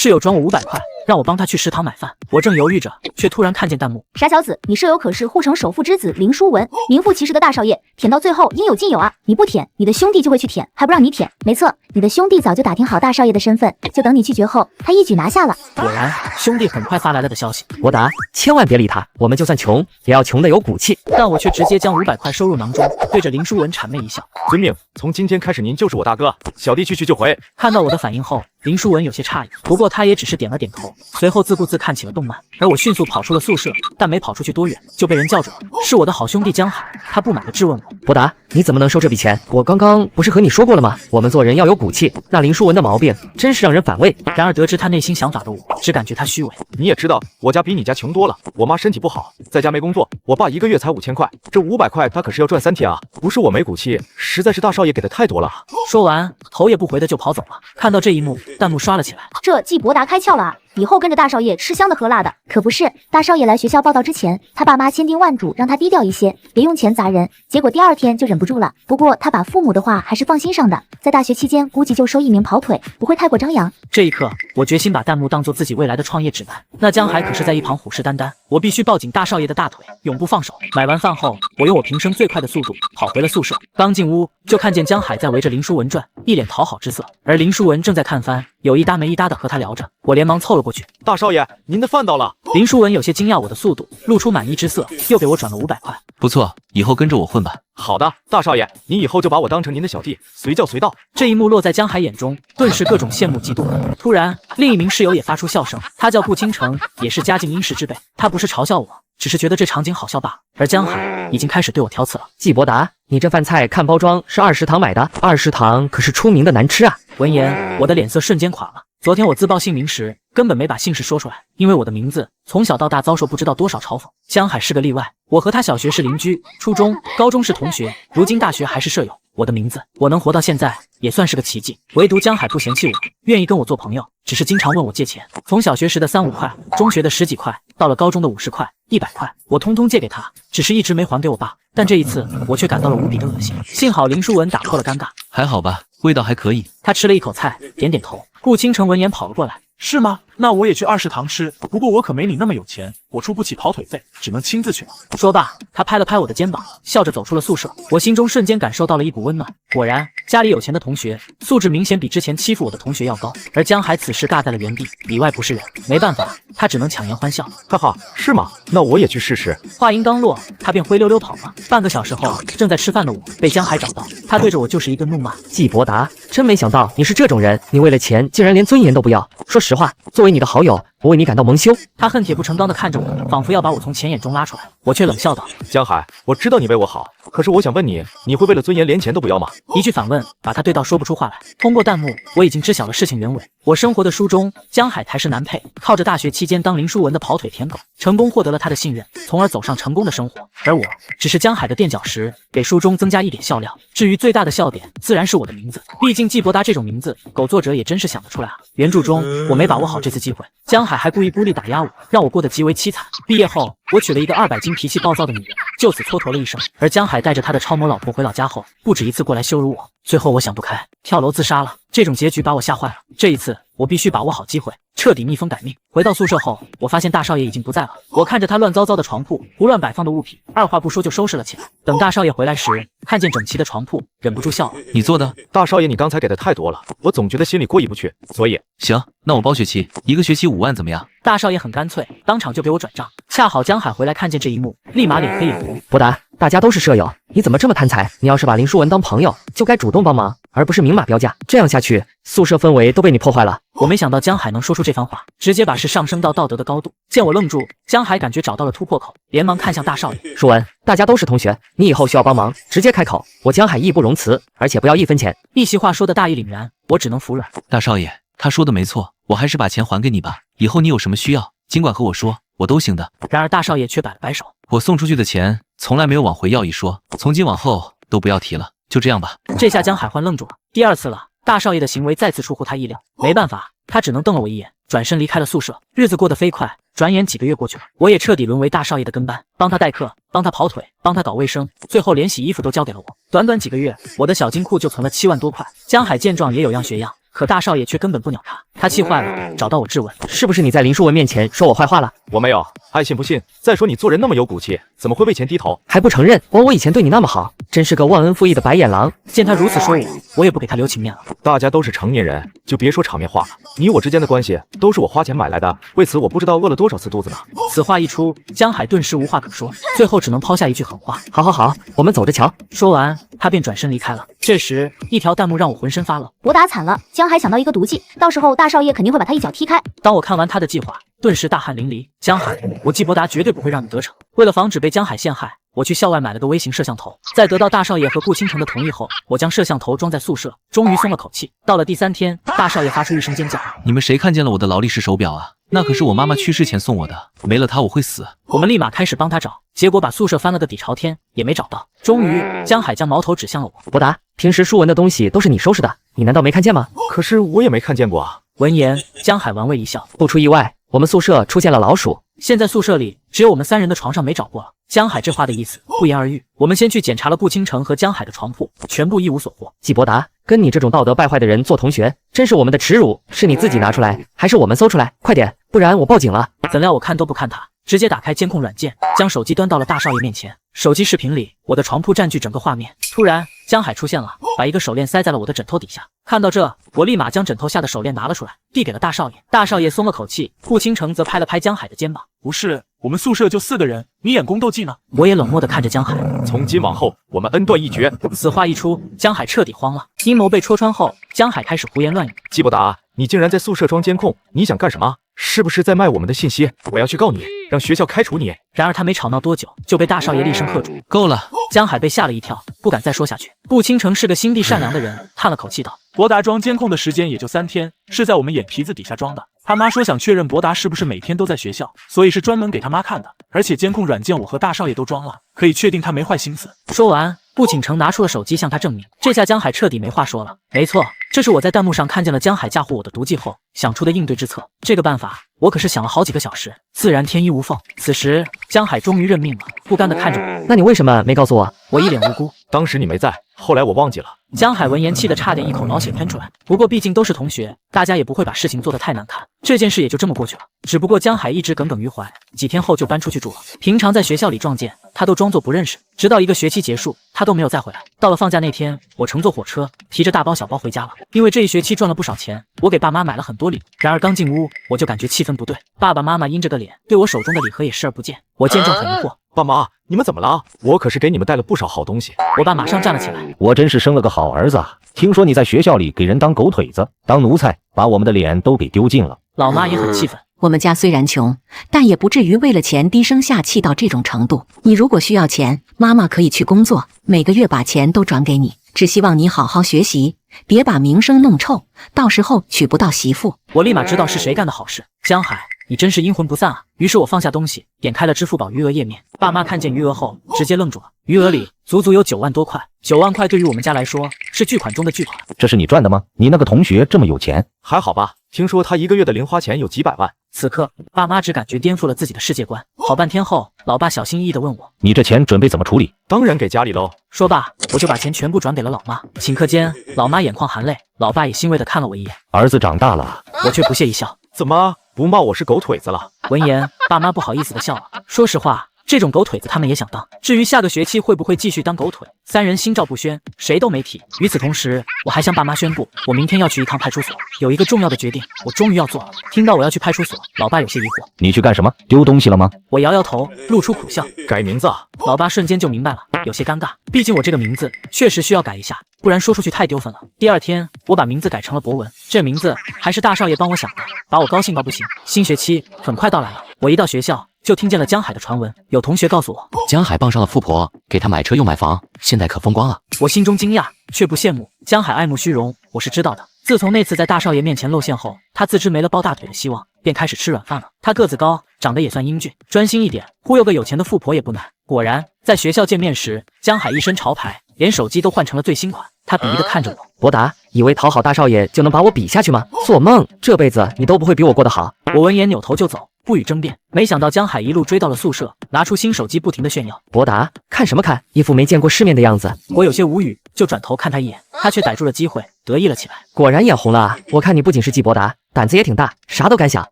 室友转我500块，让我帮他去食堂买饭。我正犹豫着，却突然看见弹幕：傻小子，你舍友可是护城首富之子林书文，名副其实的大少爷，舔到最后应有尽有啊！你不舔，你的兄弟就会去舔，还不让你舔。没错，你的兄弟早就打听好大少爷的身份，就等你拒绝后，他一举拿下了。果然，兄弟很快发来了的消息：博达，千万别理他，我们就算穷，也要穷得有骨气。但我却直接将500块收入囊中，对着林书文谄媚一笑：遵命，从今天开始您就是我大哥，小弟去就回。看到我的反应后，林书文有些诧异，不过他也只是点了点头，随后自顾自看起了动漫。而我迅速跑出了宿舍，但没跑出去多远，就被人叫住了。是我的好兄弟江海，他不满地质问我：博达，你怎么能收这笔钱？我刚刚不是和你说过了吗？我们做人要有骨气。那林书文的毛病真是让人反胃。然而得知他内心想法的我，只感觉他虚伪。你也知道，我家比你家穷多了。我妈身体不好，在家没工作，我爸1个月才5000块，这500块他可是要赚3天啊！不是我没骨气，实在是大少爷给的太多了。说完，头也不回的就跑走了。看到这一幕，弹幕刷了起来：这季伯达开窍了啊！以后跟着大少爷吃香的喝辣的。可不是，大少爷来学校报道之前，他爸妈千叮万嘱让他低调一些，别用钱砸人。结果第2天就忍不住了。不过他把父母的话还是放心上的，在大学期间估计就收一名跑腿，不会太过张扬。这一刻，我决心把弹幕当做自己未来的创业指南。那江海可是在一旁虎视眈眈，我必须抱紧大少爷的大腿，永不放手。买完饭后，我用我平生最快的速度跑回了宿舍。刚进屋，就看见江海在围着林书文转，一脸讨好之色，而林书文正在看番，有一搭没一搭的和他聊着。我连忙凑了过去：大少爷，您的饭到了。林书文有些惊讶我的速度，露出满意之色，又给我转了500块。不错，以后跟着我混吧。好的，大少爷，您以后就把我当成您的小弟，随叫随到。这一幕落在江海眼中，顿时各种羡慕嫉妒。突然，另一名室友也发出笑声，他叫顾倾城，也是家境殷实之辈。他不是嘲笑我，只是觉得这场景好笑罢了。而江海已经开始对我挑刺了：季伯达，你这饭菜看包装是2食堂买的，2食堂可是出名的难吃啊！闻言，我的脸色瞬间垮了。昨天我自报姓名时，根本没把姓氏说出来，因为我的名字从小到大遭受不知道多少嘲讽。江海是个例外，我和他小学是邻居，初中、高中是同学，如今大学还是舍友。我的名字，我能活到现在也算是个奇迹。唯独江海不嫌弃我，愿意跟我做朋友，只是经常问我借钱。从小学时的3、5块，中学的10几块，到了高中的50块、100块，我通通借给他，只是一直没还给我爸。但这一次，我却感到了无比的恶心。幸好林书文打破了尴尬：还好吧，味道还可以。他吃了一口菜，点点头。顾倾城闻言跑了过来：是吗？那我也去2食堂吃，不过我可没你那么有钱，我出不起跑腿费，只能亲自去。说罢，他拍了拍我的肩膀，笑着走出了宿舍。我心中瞬间感受到了一股温暖。果然，家里有钱的同学素质明显比之前欺负我的同学要高。而江海此时尬在了原地，里外不是人。没办法，他只能强颜欢笑：哈哈，是吗？那我也去试试。话音刚落，他便灰溜溜跑了。半个小时后，正在吃饭的我被江海找到，他对着我就是一个怒骂：季伯达，真没想到你是这种人，你为了钱竟然连尊严都不要。说实话，作为你的好友，我为你感到蒙羞。他恨铁不成钢地看着我，仿佛要把我从钱眼中拉出来。我却冷笑道：江海，我知道你为我好，可是我想问你，你会为了尊严连钱都不要吗？一句反问把他对到说不出话来。通过弹幕，我已经知晓了事情原委。我生活的书中，江海才是男配，靠着大学期间当林书文的跑腿舔狗，成功获得了他的信任，从而走上成功的生活。而我只是江海的垫脚石，给书中增加一点笑料。至于最大的笑点，自然是我的名字。毕竟季伯达这种名字，狗作者也真是想得出来啊。原著中我没把握好这次机会，江海还故意孤立打压我，让我过得极为凄惨。毕业后，我娶了一个200斤、脾气暴躁的女人，就此蹉跎了一生。而江海带着他的超模老婆回老家后，不止一次过来羞辱我，最后我想不开，跳楼自杀了。这种结局把我吓坏了。这一次，我必须把握好机会，彻底逆风改命。回到宿舍后，我发现大少爷已经不在了。我看着他乱糟糟的床铺，胡乱摆放的物品，二话不说就收拾了起来。等大少爷回来时，看见整齐的床铺，忍不住笑了：你做的？大少爷，你刚才给的太多了，我总觉得心里过意不去，所以……行，那我包学期，1个学期5万怎么样？大少爷很干脆，当场就给我转账。恰好江海回来看见这一幕，立马脸黑脸红：伯达，大家都是舍友，你怎么这么贪财？你要是把林书文当朋友，就该主动帮忙，而不是明码标价。这样下去，宿舍氛围都被你破坏了。我没想到江海能说出这番话，直接把事上升到道德的高度。见我愣住，江海感觉找到了突破口，连忙看向大少爷：书文，大家都是同学，你以后需要帮忙，直接开口，我江海义不容辞，而且不要1分钱。一席话说的大义凛然，我只能服软。大少爷，他说的没错，我还是把钱还给你吧。以后你有什么需要，尽管和我说，我都行的。然而大少爷却摆了摆手：我送出去的钱从来没有往回要一说，从今往后都不要提了，就这样吧。这下江海欢愣住了，第2次了。大少爷的行为再次出乎他意料，没办法，他只能瞪了我一眼，转身离开了宿舍。日子过得飞快，转眼几个月过去了，我也彻底沦为大少爷的跟班，帮他代课，帮他跑腿，帮他搞卫生，最后连洗衣服都交给了我。短短几个月，我的小金库就存了7万多块。江海见状也有样学样，可大少爷却根本不鸟他，他气坏了，找到我质问：是不是你在林书文面前说我坏话了？我没有，爱信不信。再说你做人那么有骨气，怎么会为钱低头？还不承认？我以前对你那么好，真是个忘恩负义的白眼狼。见他如此说我也不给他留情面了。大家都是成年人，就别说场面话了。你我之间的关系都是我花钱买来的，为此我不知道饿了多少次肚子呢。此话一出，江海顿时无话可说，最后只能抛下一句狠话：好好好，我们走着瞧。说完，他便转身离开了。这时，一条弹幕让我浑身发冷。博达惨了，江海想到一个毒计，到时候大少爷肯定会把他一脚踢开。当我看完他的计划，顿时大汗淋漓。江海，我季伯达绝对不会让你得逞。为了防止被江海陷害，我去校外买了个微型摄像头。在得到大少爷和顾倾城的同意后，我将摄像头装在宿舍，终于松了口气。到了第3天，大少爷发出一声尖叫：你们谁看见了我的劳力士手表啊？那可是我妈妈去世前送我的，没了它我会死。我们立马开始帮他找，结果把宿舍翻了个底朝天，也没找到。终于，江海将矛头指向了我。博达，平时书文的东西都是你收拾的，你难道没看见吗？可是我也没看见过啊。闻言，江海玩味一笑：不出意外，我们宿舍出现了老鼠。现在宿舍里只有我们3人的床上没找过了。江海这话的意思不言而喻。我们先去检查了顾倾城和江海的床铺，全部一无所获。季伯达，跟你这种道德败坏的人做同学，真是我们的耻辱。是你自己拿出来，还是我们搜出来？快点，不然我报警了。怎料我看都不看他，直接打开监控软件，将手机端到了大少爷面前。手机视频里，我的床铺占据整个画面。突然，江海出现了，把一个手链塞在了我的枕头底下。看到这，我立马将枕头下的手链拿了出来，递给了大少爷。大少爷松了口气，顾倾城则拍了拍江海的肩膀：不是，我们宿舍就4个人，你演宫斗技呢？我也冷漠地看着江海。从今往后，我们恩断义绝。此话一出，江海彻底慌了。阴谋被戳穿后，江海开始胡言乱语：季伯达，你竟然在宿舍装监控，你想干什么？是不是在卖我们的信息？我要去告你，让学校开除你。然而他没吵闹多久，就被大少爷厉声喝住：够了！江海被吓了一跳，不敢再说下去。顾倾城是个心地善良的人，叹了口气道：博达装监控的时间也就3天，是在我们眼皮子底下装的。他妈说想确认博达是不是每天都在学校，所以是专门给他妈看的。而且监控软件我和大少爷都装了，可以确定他没坏心思。说完，顾倾城拿出了手机向他证明。这下江海彻底没话说了。没错，这是我在弹幕上看见了江海嫁祸我的毒计后想出的应对之策。这个办法我可是想了好几个小时，自然天衣无缝。此时江海终于认命了，不甘地看着我：那你为什么没告诉我？我一脸无辜。当时你没在，后来我忘记了。江海闻言气得差点一口老血喷出来。不过毕竟都是同学，大家也不会把事情做得太难看，这件事也就这么过去了。只不过江海一直耿耿于怀，几天后就搬出去住了。平常在学校里撞见他都装作不认识，直到1个学期结束，他都没有再回来。到了放假那天，我乘坐火车，提着大包小包回家了。因为这一学期赚了不少钱，我给爸妈买了很多礼物。然而刚进屋，我就感觉气氛不对，爸爸妈妈阴着个脸，对我手中的礼盒也视而不见。我见状很疑惑：爸妈，你们怎么了？我可是给你们带了不少好东西。我爸马上站了起来：我真是生了个好儿子啊！听说你在学校里给人当狗腿子，当奴才，把我们的脸都给丢尽了。老妈也很气愤：我们家虽然穷，但也不至于为了钱低声下气到这种程度。你如果需要钱，妈妈可以去工作，每个月把钱都转给你。只希望你好好学习，别把名声弄臭，到时候娶不到媳妇。我立马知道是谁干的好事。江海，你真是阴魂不散啊！于是我放下东西，点开了支付宝余额页面。爸妈看见余额后，直接愣住了。余额里足足有9万多块，9万块对于我们家来说是巨款中的巨款。这是你赚的吗？你那个同学这么有钱？还好吧，听说他1个月的零花钱有几百万。此刻，爸妈只感觉颠覆了自己的世界观。好半天后，老爸小心翼翼地问我：你这钱准备怎么处理？当然给家里喽。说罢，我就把钱全部转给了老妈。顷刻间，老妈眼眶含泪，老爸也欣慰地看了我一眼。儿子长大了。我却不屑一笑：怎么不骂我是狗腿子了？闻言，爸妈不好意思地笑了。说实话，这种狗腿子他们也想当。至于下个学期会不会继续当狗腿，3人心照不宣，谁都没提。与此同时，我还向爸妈宣布，我明天要去一趟派出所，有一个重要的决定，我终于要做了。听到我要去派出所，老爸有些疑惑：你去干什么？丢东西了吗？我摇摇头，露出苦笑：改名字啊！老爸瞬间就明白了，有些尴尬。毕竟我这个名字确实需要改一下，不然说出去太丢分了。第2天，我把名字改成了博文，这名字还是大少爷帮我想的，把我高兴到不行。新学期很快到来了，我一到学校就听见了江海的传闻。有同学告诉我，江海傍上了富婆，给他买车又买房，现在可风光了。我心中惊讶，却不羡慕。江海爱慕虚荣，我是知道的。自从那次在大少爷面前露馅后，他自知没了抱大腿的希望，便开始吃软饭了。他个子高，长得也算英俊，专心一点，忽悠个有钱的富婆也不难。果然，在学校见面时，江海一身潮牌，连手机都换成了最新款。他鄙夷地看着我：博达，以为讨好大少爷就能把我比下去吗？做梦，这辈子你都不会比我过得好。我闻言扭头就走，不予争辩。没想到江海一路追到了宿舍，拿出新手机不停的炫耀。博达，看什么看？一副没见过世面的样子。我有些无语，就转头看他一眼，他却逮住了机会，得意了起来。果然眼红了啊！我看你不仅是季博达，胆子也挺大，啥都敢想。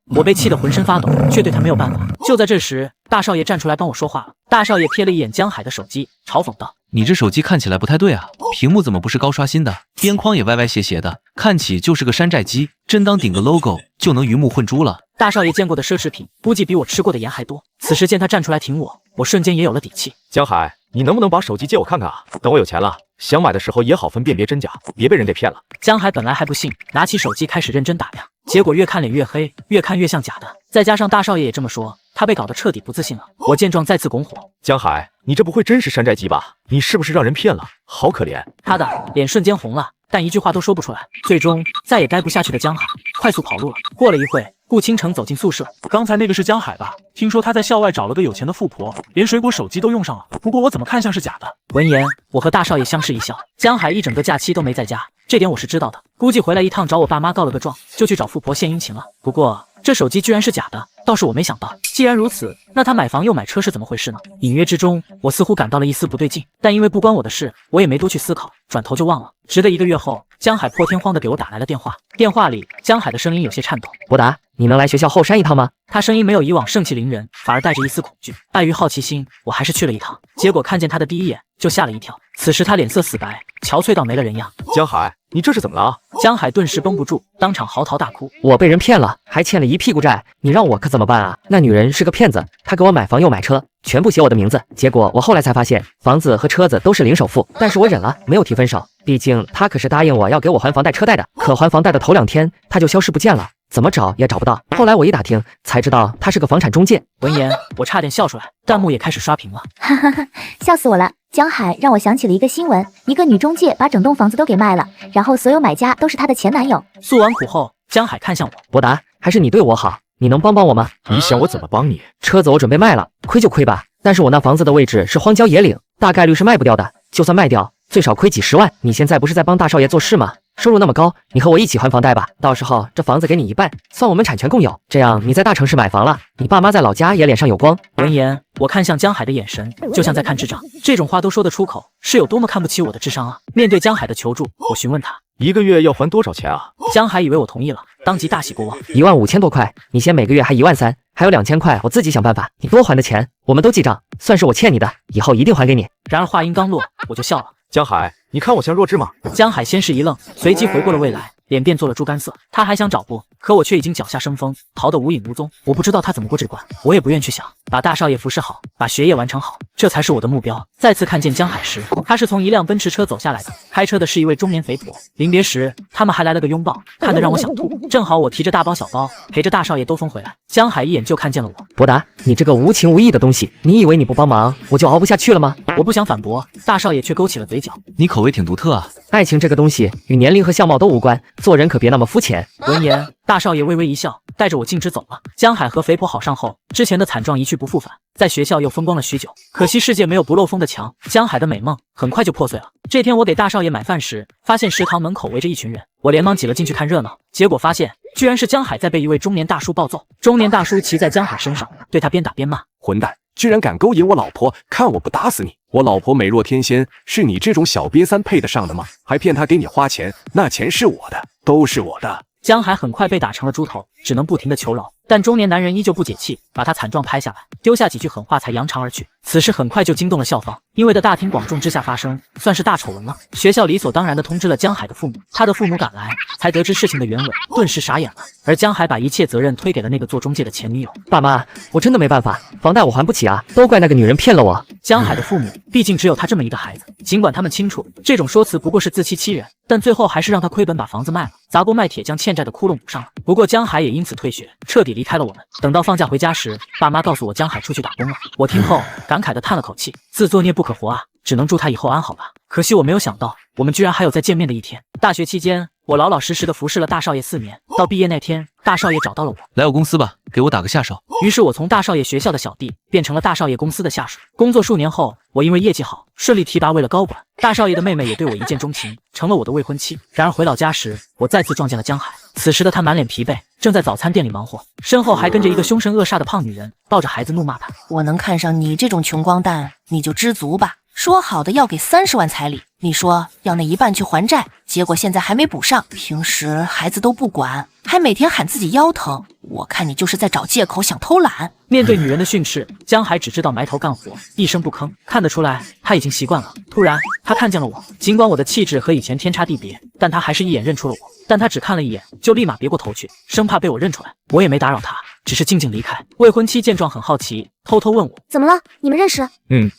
我被气得浑身发抖，却对他没有办法。就在这时，大少爷站出来帮我说话了。大少爷瞥了一眼江海的手机，嘲讽道：“你这手机看起来不太对啊，屏幕怎么不是高刷新的，边框也歪歪斜斜的，看起就是个山寨机。真当顶个 logo 就能鱼目混珠了。”大少爷见过的奢侈品，估计比我吃过的盐还多。此时见他站出来挺我，我瞬间也有了底气。江海，你能不能把手机借我看看啊？等我有钱了，想买的时候也好分辨别真假，别被人给骗了。江海本来还不信，拿起手机开始认真打量，结果越看脸越黑，越看越像假的。再加上大少爷也这么说，他被搞得彻底不自信了。我见状再次拱火：“江海，你这不会真是山寨机吧？你是不是让人骗了？好可怜！”他的脸瞬间红了，但一句话都说不出来。最终再也待不下去的江海快速跑路了。过了一会，顾倾城走进宿舍。刚才那个是江海吧？听说他在校外找了个有钱的富婆，连水果手机都用上了。不过我怎么看像是假的？闻言，我和大少爷相视一笑。江海一整个假期都没在家，这点我是知道的。估计回来一趟找我爸妈告了个状，就去找富婆献殷勤了。不过这手机居然是假的，倒是我没想到。既然如此，那他买房又买车是怎么回事呢？隐约之中，我似乎感到了一丝不对劲，但因为不关我的事，我也没多去思考，转头就忘了。直到1个月后，江海破天荒地给我打来了电话。电话里，江海的声音有些颤抖：“博达，你能来学校后山一趟吗？”他声音没有以往盛气凌人，反而带着一丝恐惧。碍于好奇心，我还是去了一趟。结果看见他的第一眼就吓了一跳。此时他脸色死白，憔悴到没了人样。江海，你这是怎么了？江海顿时绷不住，当场嚎啕大哭。我被人骗了，还欠了一屁股债，你让我可怎么办啊？那女人是个骗子，她给我买房又买车，全部写我的名字。结果我后来才发现，房子和车子都是零首付，但是我忍了，没有提分手。毕竟她可是答应我要给我还房贷车贷的，可还房贷的头2天，她就消失不见了。怎么找也找不到。后来我一打听，才知道他是个房产中介。闻言，我差点笑出来，弹幕也开始刷屏了。哈哈哈，笑死我了！江海让我想起了一个新闻，一个女中介把整栋房子都给卖了，然后所有买家都是她的前男友。诉完苦后，江海看向我：“博达，还是你对我好，你能帮帮我吗？”“你想我怎么帮你？”“车子我准备卖了，亏就亏吧，但是我那房子的位置是荒郊野岭，大概率是卖不掉的，就算卖掉，最少亏几10万。你现在不是在帮大少爷做事吗？收入那么高，你和我一起还房贷吧，到时候这房子给你1半，算我们产权共有。这样你在大城市买房了，你爸妈在老家也脸上有光。”闻言，我看向江海的眼神就像在看智障，这种话都说得出口，是有多么看不起我的智商啊！面对江海的求助，我询问他1个月要还多少钱啊？江海以为我同意了，当即大喜过望，15000多块，你先每个月还13000，还有2000块我自己想办法，你多还的钱我们都记账，算是我欠你的，以后一定还给你。然而话音刚落，我就笑了。江海，你看我像弱智吗？江海先是一愣，随即回过了味来，脸变作了猪肝色。他还想找补，可我却已经脚下生风，逃得无影无踪。我不知道他怎么过这关，我也不愿去想。把大少爷服侍好，把学业完成好，这才是我的目标。再次看见江海时，他是从一辆奔驰车走下来的，开车的是一位中年肥婆。临别时，他们还来了个拥抱，看得让我想吐。正好我提着大包小包，陪着大少爷兜风回来，江海一眼就看见了我。博达，你这个无情无义的东西，你以为你不帮忙我就熬不下去了吗？我不想反驳，大少爷却勾起了嘴角。你口味挺独特啊。爱情这个东西与年龄和相貌都无关，做人可别那么肤浅。闻言，大少爷微微一笑，带着我径直走了。江海和肥婆好上后，之前的惨状一去不复返，在学校又风光了许久。可惜世界没有不漏风的墙，江海的美梦很快就破碎了。这天我给大少爷买饭时，发现食堂门口围着一群人，我连忙挤了进去看热闹，结果发现居然是江海在被一位中年大叔暴揍。中年大叔骑在江海身上，对他边打边骂：“混蛋，居然敢勾引我老婆，看我不打死你！我老婆美若天仙，是你这种小瘪三配得上的吗？还骗她给你花钱，那钱是我的，都是我的。”江海很快被打成了猪头，只能不停地求饶。但中年男人依旧不解气，把他惨状拍下来，丢下几句狠话才扬长而去。此事很快就惊动了校方，因为的大庭广众之下发生，算是大丑闻了。学校理所当然地通知了江海的父母，他的父母赶来，才得知事情的原委，顿时傻眼了。而江海把一切责任推给了那个做中介的前女友。爸妈，我真的没办法，房贷我还不起啊，都怪那个女人骗了我。江海的父母毕竟只有他这么一个孩子，尽管他们清楚这种说辞不过是自欺欺人，但最后还是让他亏本把房子卖了，砸锅卖铁将欠债的窟窿补上了。不过江海也因此退学，彻底离开了我们。等到放假回家时，爸妈告诉我江海出去打工了。我听后感慨地叹了口气，自作孽不可活啊。只能祝他以后安好吧。可惜我没有想到，我们居然还有再见面的一天。大学期间，我老老实实的服侍了大少爷4年，到毕业那天，大少爷找到了我，来我公司吧，给我打个下手。于是我从大少爷学校的小弟变成了大少爷公司的下属。工作数年后，我因为业绩好，顺利提拔为了高管。大少爷的妹妹也对我一见钟情，成了我的未婚妻。然而回到家时，我再次撞见了江海。此时的他满脸疲惫，正在早餐店里忙活，身后还跟着一个凶神恶煞的胖女人，抱着孩子怒骂他。我能看上你这种穷光蛋，你就知足吧。说好的要给30万彩礼，你说要那一半去还债，结果现在还没补上。平时孩子都不管，还每天喊自己腰疼，我看你就是在找借口想偷懒。面对女人的训斥，江海只知道埋头干活，一声不吭。看得出来，他已经习惯了。突然，他看见了我，尽管我的气质和以前天差地别，但他还是一眼认出了我。但他只看了一眼，就立马别过头去，生怕被我认出来。我也没打扰他，只是静静离开。未婚妻见状很好奇，偷偷问我：怎么了？你们认识？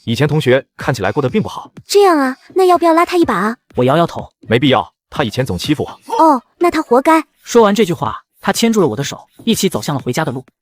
以前同学，看起来过得并不好。这样啊，那要不要拉他一把啊？我摇摇头，没必要，他以前总欺负我。哦，那他活该。说完这句话，他牵住了我的手，一起走向了回家的路。